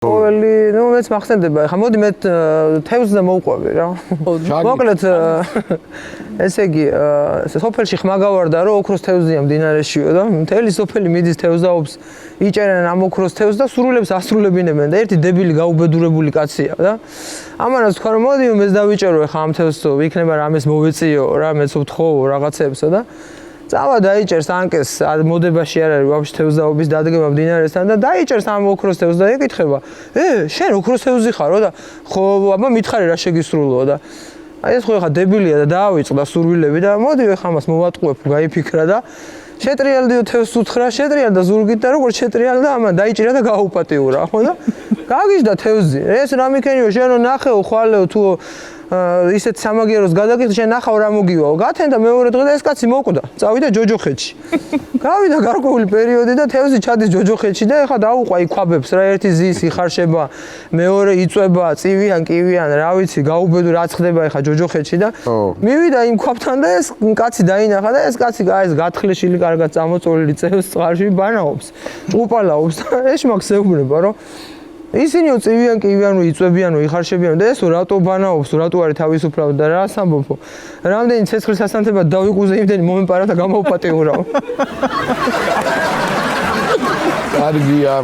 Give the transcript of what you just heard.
ყოველი, ну, მეც მახსენდება, ხა მოდი მე თევზს და მოვყვები რა. მოკლედ ესე იგი, სოფელში ხმაგავარდა რომ ოქროს თევზია მდინარეშიო და მთელი სოფელი მიდის თევზაობს, იჭერენ ამ ოქროს თევზს და სრულებს ასრულებინებენ და ერთი დებილი გაუბედურებული კაცია და ამანაც თქვა რომ მოდი მეც დავიჭერო ხა ამ თევზს, იქნება რამეს მოვეწიო რა, მეც ვთხოვო რაღაცებსა და წავა დაიჭერს ანკეს მოდებაში არ არის ვაფშე თევზაობის დადგება მდინარესთან და დაიჭერს ამ ოქროს თევზს და ეკითხება შენ ოქროს თევზი ხარო და ხო აბა მითხარი რა შეგისრულოა და აი ეს ხო ხა დებილია და დაავიწყდა სურვილები და მოდი ხა მას მოვატყუებ გაიფიქრა და შეტრიალდიო თევზს უთხრა შეტრიალდა ზურგით და როგორც შეტრიალდა ამან დაიჭირა და გააუპატიურა ხო და გაგიჟდა თევზი ეს რა მიქენიო შენო ნახეო ხვალეო თუ ისეთ სამაგიეროს გადაგიხდი შენ ნახავ რა მოგივაო გათენდა მეორე დღე და ეს კაცი მოკვდა წავიდა ჯოჯოხეთში გავიდა გარკვეული პერიოდი და თევზი ჩადის ჯოჯოხეთში და ეხა დაუყვა იქვაბებს რა ერთი ზის იხარშება მეორე იწვება წივიან კივიან რა ვიცი გაუბედო რა ხდება ეხა ჯოჯოხეთში და მივიდა იმ ქვაბთან და ეს კაცი დაინახა და ეს კაცი ეს გათხლეშილი კარგად წამოწოლილი წევს წყარში ბანაობს ჭუპალაობს და ეს მაგს ეუბნება რომ ისინი წივიან კივიანო იწვებიანო იხარშებიან და ესო რატო ბანაობს რატო არის თავისუფლად და რა სამბობო რამდენი ცეცხლის ასანთება დავიკუზე იმდენი მომეპარა და გამოვპატიურაო კარგია